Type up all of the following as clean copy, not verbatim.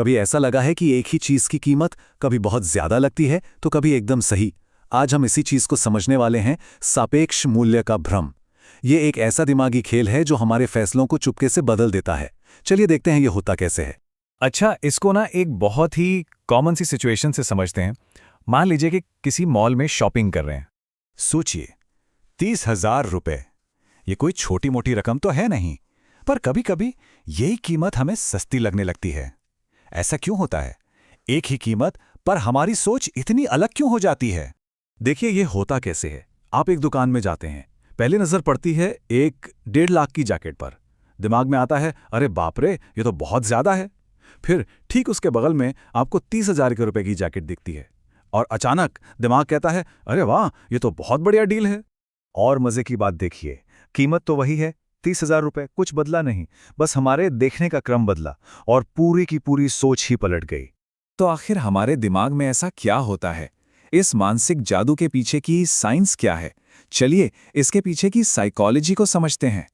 कभी ऐसा लगा है कि एक ही चीज की कीमत कभी बहुत ज्यादा लगती है तो कभी एकदम सही। आज हम इसी चीज को समझने वाले हैं, सापेक्ष मूल्य का भ्रम। ये एक ऐसा दिमागी खेल है जो हमारे फैसलों को चुपके से बदल देता है। चलिए देखते हैं ये होता कैसे है। अच्छा, इसको ना एक बहुत ही कॉमन सी सिचुएशन से समझते हैं। मान लीजिए कि किसी मॉल में शॉपिंग कर रहे हैं। सोचिए, 30,000 रुपए, ये कोई छोटी मोटी रकम तो है नहीं, पर कभी कभी यही कीमत हमें सस्ती लगने लगती है। ऐसा क्यों होता है? एक ही कीमत पर हमारी सोच इतनी अलग क्यों हो जाती है? देखिए ये होता कैसे है। आप एक दुकान में जाते हैं, पहले नजर पड़ती है एक 1.5 लाख की जैकेट पर। दिमाग में आता है, अरे बाप रे, ये तो बहुत ज्यादा है। फिर ठीक उसके बगल में आपको 30,000 के रुपए की जैकेट दिखती है और अचानक दिमाग कहता है, अरे वाह, ये तो बहुत बढ़िया डील है। और मजे की बात देखिए, कीमत तो वही है, 30,000 रुपए, कुछ बदला नहीं, बस हमारे देखने का क्रम बदला और पूरी की पूरी सोच ही पलट गई। तो आखिर हमारे दिमाग में ऐसा क्या होता है? इस मानसिक जादू के पीछे की साइंस क्या है? चलिए इसके पीछे की साइकोलॉजी को समझते हैं।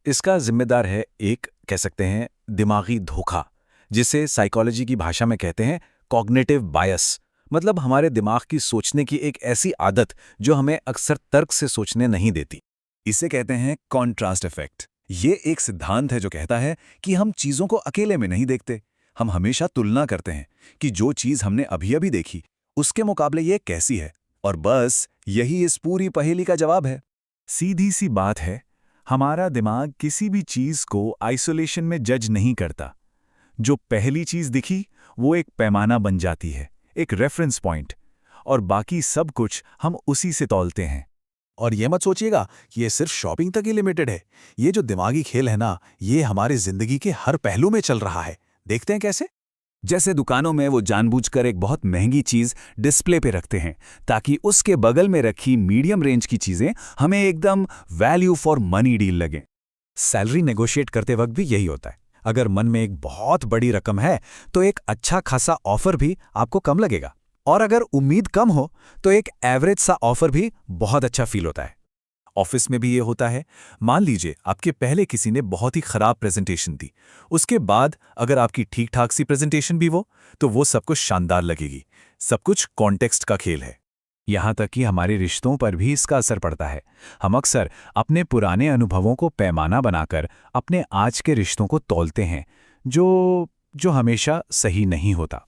इसका जिम्मेदार है एक, कह सकते हैं, दिमागी धोखा, जिसे साइकोलॉजी की भाषा में कहते हैं कॉग्निटिव बायस। मतलब हमारे दिमाग की सोचने की एक ऐसी आदत जो हमें अक्सर तर्क से सोचने नहीं देती। इसे कहते हैं कॉन्ट्रास्ट इफेक्ट। ये एक सिद्धांत है जो कहता है कि हम चीजों को अकेले में नहीं देखते, हम हमेशा तुलना करते हैं कि जो चीज हमने अभी अभी देखी उसके मुकाबले ये कैसी है, और बस यही इस पूरी पहेली का जवाब है। सीधी सी बात है, हमारा दिमाग किसी भी चीज को आइसोलेशन में जज नहीं करता। जो पहली चीज दिखी वो एक पैमाना बन जाती है, एक रेफरेंस पॉइंट, और बाकी सब कुछ हम उसी से तौलते हैं। और ये मत सोचिएगा कि ये सिर्फ शॉपिंग तक ही लिमिटेड है। ये जो दिमागी खेल है ना, ये हमारी जिंदगी के हर पहलू में चल रहा है। देखते हैं कैसे। जैसे दुकानों में वो जानबूझकर एक बहुत महंगी चीज डिस्प्ले पे रखते हैं ताकि उसके बगल में रखी मीडियम रेंज की चीजें हमें एकदम वैल्यू फॉर मनी डील लगें। सैलरी नेगोशिएट करते वक्त भी यही होता है। अगर मन में एक बहुत बड़ी रकम है तो एक अच्छा खासा ऑफर भी आपको कम लगेगा, और अगर उम्मीद कम हो तो एक एवरेज सा ऑफर भी बहुत अच्छा फील होता है। ऑफिस में भी ये होता है। मान लीजिए आपके पहले किसी ने बहुत ही खराब प्रेजेंटेशन दी, उसके बाद अगर आपकी ठीक ठाक सी प्रेजेंटेशन भी तो वो सब कुछ शानदार लगेगी। सब कुछ कॉन्टेक्स्ट का खेल है। यहाँ तक कि हमारे रिश्तों पर भी इसका असर पड़ता है। हम अक्सर अपने पुराने अनुभवों को पैमाना बनाकर अपने आज के रिश्तों को तौलते हैं, जो हमेशा सही नहीं होता।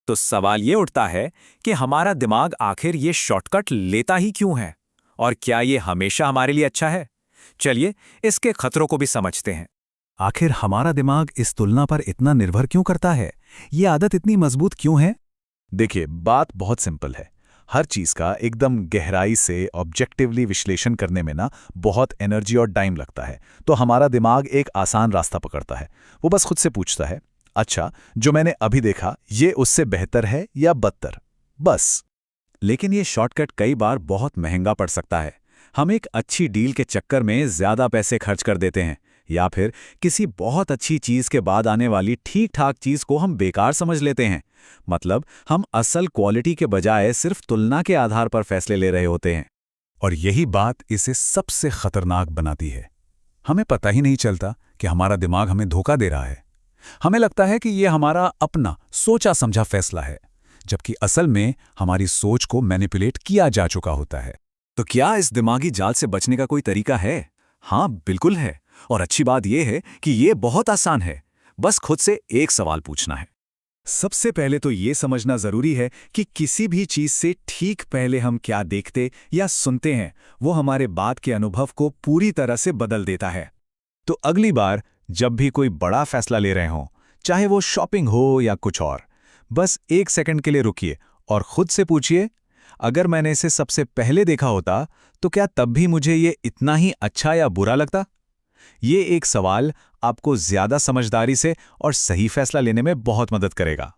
तो सवाल ये उठता है कि हमारा दिमाग आखिर ये शॉर्टकट लेता ही क्यों है, और क्या ये हमेशा हमारे लिए अच्छा है? चलिए इसके खतरों को भी समझते हैं। आखिर हमारा दिमाग इस तुलना पर इतना निर्भर क्यों करता है? ये आदत इतनी मजबूत क्यों है? देखिए, बात बहुत सिंपल है। हर चीज का एकदम गहराई से ऑब्जेक्टिवली विश्लेषण करने में ना बहुत एनर्जी और टाइम लगता है। तो हमारा दिमाग एक आसान रास्ता पकड़ता है। वो बस खुद से पूछता है, अच्छा, जो मैंने अभी देखा ये उससे बेहतर है या बदतर? बस। लेकिन ये शॉर्टकट कई बार बहुत महंगा पड़ सकता है। हम एक अच्छी डील के चक्कर में ज्यादा पैसे खर्च कर देते हैं, या फिर किसी बहुत अच्छी चीज के बाद आने वाली ठीक ठाक चीज को हम बेकार समझ लेते हैं। मतलब हम असल क्वालिटी के बजाय सिर्फ तुलना के आधार पर फैसले ले रहे होते हैं। और यही बात इसे सबसे खतरनाक बनाती है। हमें पता ही नहीं चलता कि हमारा दिमाग हमें धोखा दे रहा है। हमें लगता है कि यह हमारा अपना सोचा समझा फैसला है, जबकि असल में हमारी सोच को मैनिपुलेट किया जा चुका होता है। तो क्या इस दिमागी जाल से बचने का कोई तरीका है? हाँ, बिल्कुल है। और अच्छी बात यह है कि यह बहुत आसान है। बस खुद से एक सवाल पूछना है। सबसे पहले तो यह समझना जरूरी है कि किसी भी चीज से ठीक पहले हम क्या देखते या सुनते हैं वो हमारे बाद के अनुभव को पूरी तरह से बदल देता है। तो अगली बार जब भी कोई बड़ा फैसला ले रहे हों, चाहे वो शॉपिंग हो या कुछ और, बस 1 सेकंड के लिए रुकिए और खुद से पूछिए, अगर मैंने इसे सबसे पहले देखा होता तो क्या तब भी मुझे ये इतना ही अच्छा या बुरा लगता? ये एक सवाल आपको ज्यादा समझदारी से और सही फैसला लेने में बहुत मदद करेगा।